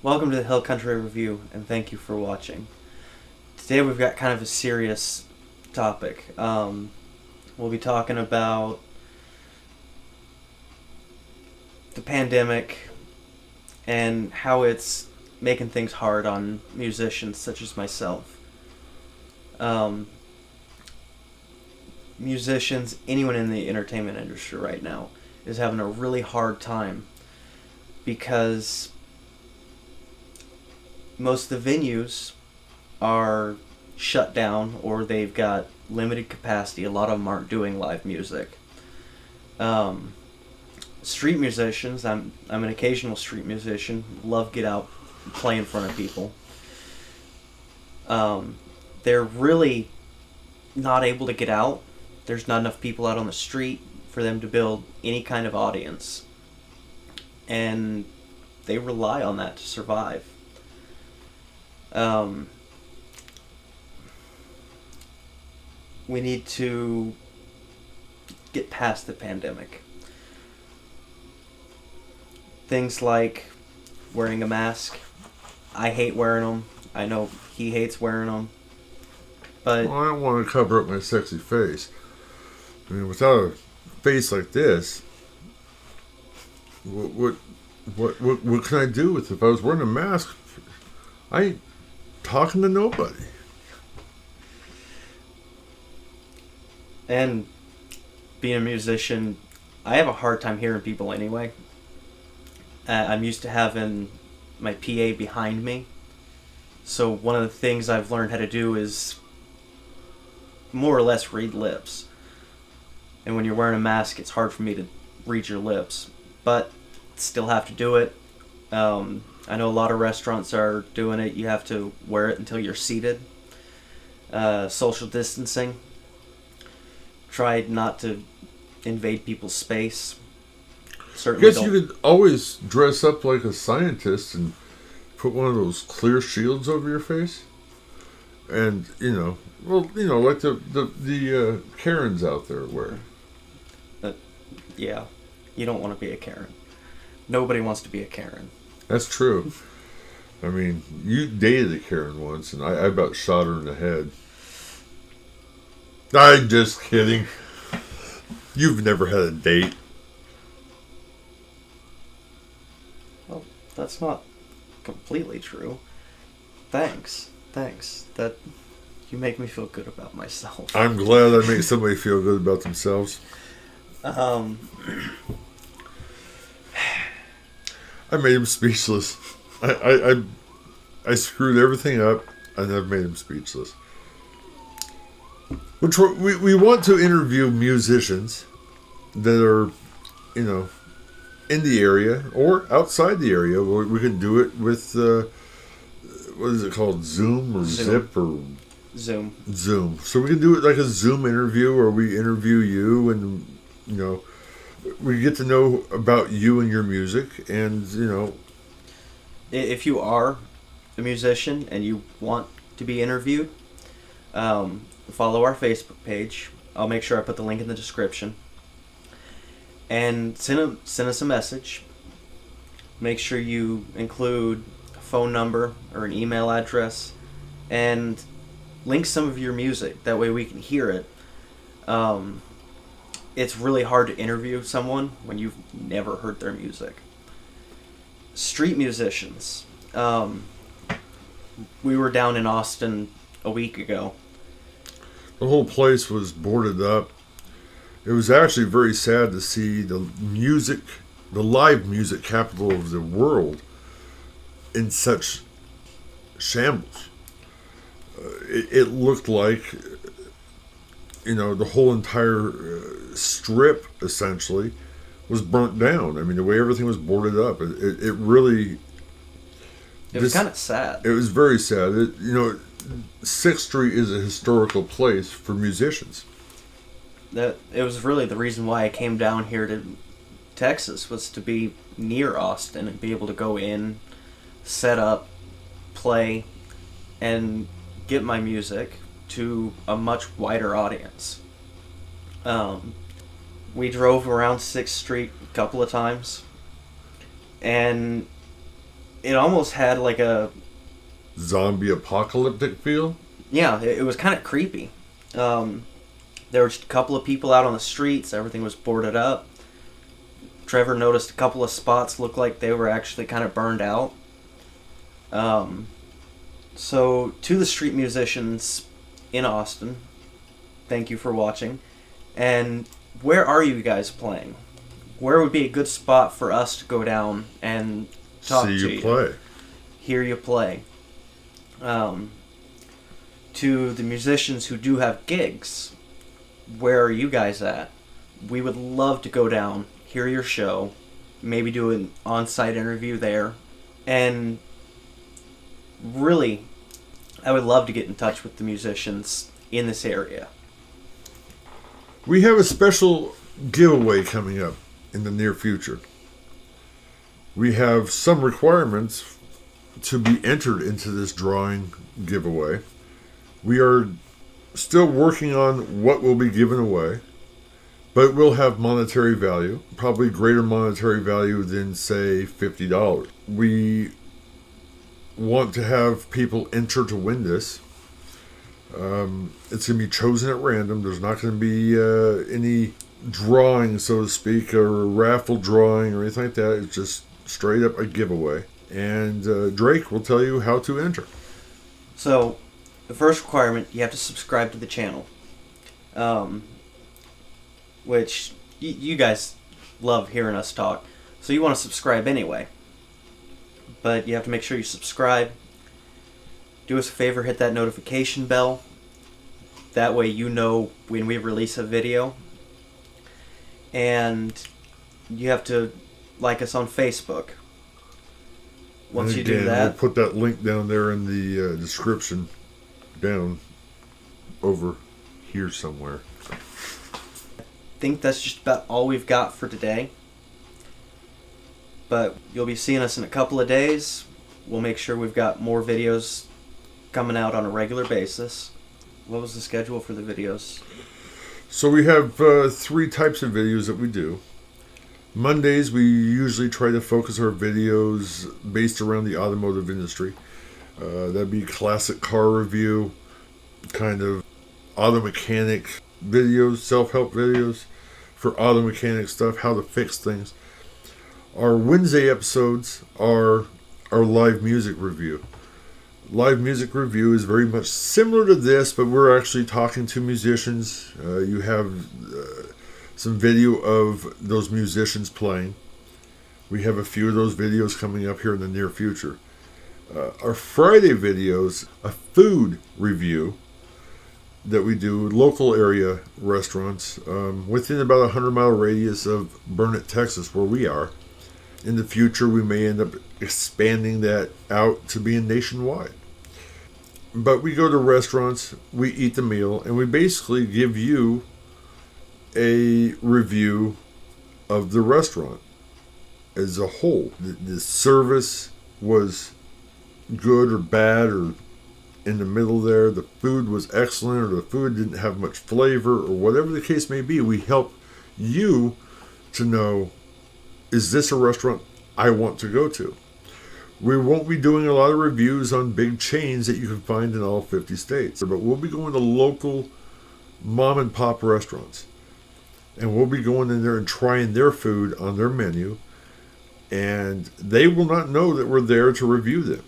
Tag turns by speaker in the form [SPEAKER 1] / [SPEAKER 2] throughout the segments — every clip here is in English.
[SPEAKER 1] Welcome to the Hill Country Review, and thank you for watching. Today we've got kind of a serious topic. We'll be talking about the pandemic and how it's making things hard on musicians such as myself. Musicians, anyone in the entertainment industry right now, is having a really hard time because most of the venues are shut down or they've got limited capacity. A lot of them aren't doing live music. Street musicians, I'm an occasional street musician, love get out, play in front of people. They're really not able to get out. There's not enough people out on the street for them to build any kind of audience. And they rely on that to survive. We need to get past the pandemic. Things like wearing a mask. I hate wearing them. I know he hates wearing them. But
[SPEAKER 2] Well, I don't want to cover up my sexy face. I mean, without a face like this, what can I do with it? If I was wearing a mask, I ain't talking to nobody.
[SPEAKER 1] and being a musician, I have a hard time hearing people anyway. I'm used to having my PA behind me. So one of the things I've learned how to do is more or less read lips. And when you're wearing a mask, it's hard for me to read your lips. But still have to do it. I know a lot of restaurants are doing it. You have to wear it until you're seated. Social distancing. Try not to invade people's space.
[SPEAKER 2] I
[SPEAKER 1] Certainly
[SPEAKER 2] guess you could always dress up like a scientist and put one of those clear shields over your face. And, like the Karens out there wear.
[SPEAKER 1] Yeah, you don't want to be a Karen. Nobody wants to be a Karen.
[SPEAKER 2] That's true. I mean, you dated a Karen once, and I about shot her in the head. I'm just kidding. You've never had a date.
[SPEAKER 1] Well, that's not completely true. Thanks. That you make me feel good about myself.
[SPEAKER 2] I'm glad I make somebody feel good about themselves.
[SPEAKER 1] Um,
[SPEAKER 2] I made him speechless. I screwed everything up, and I've made him speechless. We want to interview musicians that are, in the area or outside the area. We can do it with, what is it called, Zoom or Zip or
[SPEAKER 1] Zoom.
[SPEAKER 2] So we can do it like a Zoom interview, or we interview you, and we get to know about you and your music, and
[SPEAKER 1] If you are a musician and you want to be interviewed, follow our Facebook page. I'll make sure I put the link in the description. And send us a message. Make sure you include a phone number or an email address, and link some of your music. That way we can hear it. It's really hard to interview someone when you've never heard their music. Street musicians. We were down in Austin a week ago.
[SPEAKER 2] the whole place was boarded up. It was actually very sad to see the live music capital of the world, in such shambles. It looked like, the whole entire strip, essentially, was burnt down. I mean, the way everything was boarded up, it really...
[SPEAKER 1] It was kind of sad.
[SPEAKER 2] It was very sad. 6th Street is a historical place for musicians.
[SPEAKER 1] It was really the reason why I came down here to Texas, was to be near Austin and be able to go in, set up, play, and get my music to a much wider audience. We drove around 6th Street a couple of times, and it almost had like a
[SPEAKER 2] Zombie apocalyptic feel?
[SPEAKER 1] yeah. It was kind of creepy. There were just a couple of people out on the streets. Everything was boarded up. Trevor noticed a couple of spots looked like they were actually kind of burned out. So, to the street musicians in Austin, thank you for watching. And where are you guys playing? Where would be a good spot for us to go down and talk
[SPEAKER 2] See
[SPEAKER 1] to
[SPEAKER 2] you play.
[SPEAKER 1] Hear you play? To the musicians who do have gigs, where are you guys at? We would love to go down, hear your show, maybe do an on-site interview there, and really, I would love to get in touch with the musicians in this area.
[SPEAKER 2] We have a special giveaway coming up in the near future. We have some requirements to be entered into this drawing giveaway. We are still working on what will be given away, but it will have monetary value, probably greater monetary value than, say, $50. We want to have people enter to win this. It's going to be chosen at random. There's not going to be any drawing, so to speak, or a raffle drawing or anything like that. It's just straight up a giveaway. And Drake will tell you how to enter.
[SPEAKER 1] So, the first requirement, you have to subscribe to the channel. Which, you guys love hearing us talk. So you want to subscribe anyway. But you have to make sure you subscribe. Do us a favor, hit that notification bell. That way you know when we release a video. And you have to like us on Facebook. Once you do that,
[SPEAKER 2] we'll put that link down there in the description down over here somewhere.
[SPEAKER 1] I think that's just about all we've got for today. But you'll be seeing us in a couple of days. We'll make sure we've got more videos coming out on a regular basis. What was the schedule for the videos?
[SPEAKER 2] So we have 3 types of videos that we do. Mondays, we usually try to focus our videos based around the automotive industry. That'd be classic car review, kind of auto mechanic videos, self-help videos for auto mechanic stuff, how to fix things. Our Wednesday episodes are our live music review. Live music review is very much similar to this, but we're actually talking to musicians. You have some video of those musicians playing. We have a few of those videos coming up here in the near future. Our Friday videos, a food review that we do, local area restaurants within about a 100-mile radius of Burnett, Texas, where we are. In the future, we may end up expanding that out to being nationwide. But we go to restaurants, we eat the meal, and we basically give you a review of the restaurant as a whole. The service was good or bad or in the middle there. The food was excellent or the food didn't have much flavor or whatever the case may be. We help you to know, is this a restaurant I want to go to? We won't be doing a lot of reviews on big chains that you can find in all 50 states, but we'll be going to local mom and pop restaurants. And we'll be going in there and trying their food on their menu. And they will not know that we're there to review them.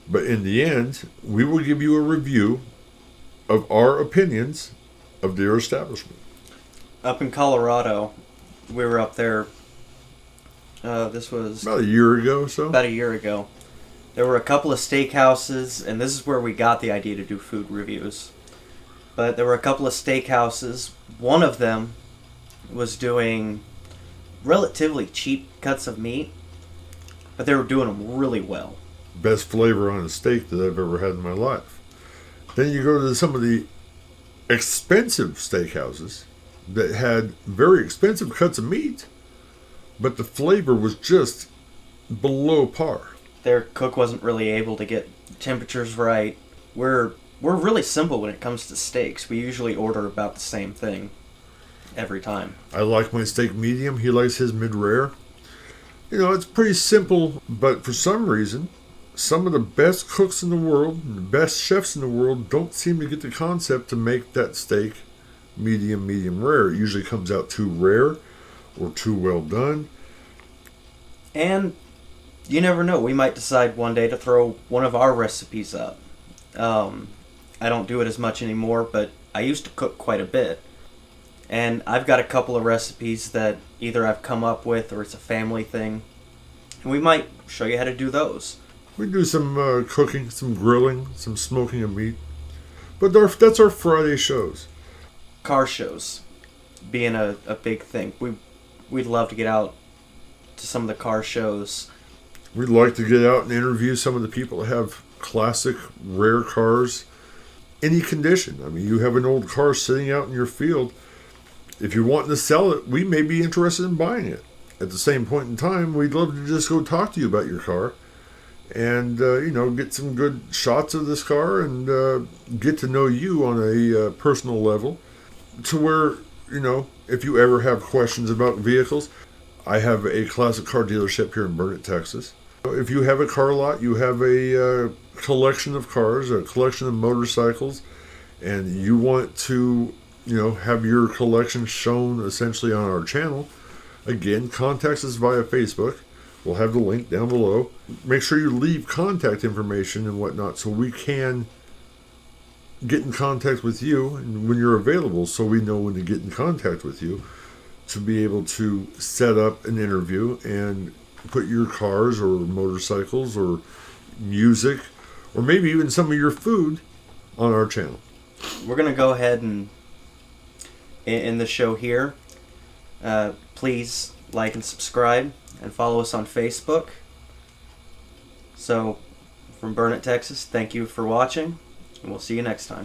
[SPEAKER 2] But in the end, we will give you a review of our opinions of their establishment.
[SPEAKER 1] Up in Colorado, we were up there. This was
[SPEAKER 2] about a year ago or so.
[SPEAKER 1] About a year ago. There were a couple of steakhouses, and this is where we got the idea to do food reviews. But there were a couple of steakhouses. One of them was doing relatively cheap cuts of meat, but they were doing them really well.
[SPEAKER 2] Best flavor on a steak that I've ever had in my life. Then you go to some of the expensive steakhouses that had very expensive cuts of meat, but the flavor was just below par.
[SPEAKER 1] Their cook wasn't really able to get temperatures right. We're really simple when it comes to steaks. We usually order about the same thing every time.
[SPEAKER 2] I like my steak medium. He likes his mid-rare. It's pretty simple, but for some reason, some of the best cooks in the world, and the best chefs in the world, don't seem to get the concept to make that steak medium rare. It usually comes out too rare or too well done.
[SPEAKER 1] And you never know. We might decide one day to throw one of our recipes up. I don't do it as much anymore, but I used to cook quite a bit. And I've got a couple of recipes that either I've come up with or it's a family thing. And we might show you how to do those.
[SPEAKER 2] We do some cooking, some grilling, some smoking of meat. But that's our Friday shows.
[SPEAKER 1] Car shows being a big thing. We'd love to get out to some of the car shows.
[SPEAKER 2] We'd like to get out and interview some of the people that have classic, rare cars, any condition. I mean, you have an old car sitting out in your field. If you're wanting to sell it, we may be interested in buying it. At the same point in time, we'd love to just go talk to you about your car and, get some good shots of this car and get to know you on a personal level to where, if you ever have questions about vehicles, I have a classic car dealership here in Burnett, Texas. If you have a car lot, you have a collection of cars, a collection of motorcycles, and you want to, have your collection shown essentially on our channel, again, contact us via Facebook. We'll have the link down below. Make sure you leave contact information and whatnot so we can get in contact with you and when you're available, so we know when to get in contact with you to be able to set up an interview and put your cars or motorcycles or music or maybe even some of your food on our channel.
[SPEAKER 1] We're going to go ahead and in the show here. Please like and subscribe and follow us on Facebook. So, from Burnett, Texas, thank you for watching, and we'll see you next time.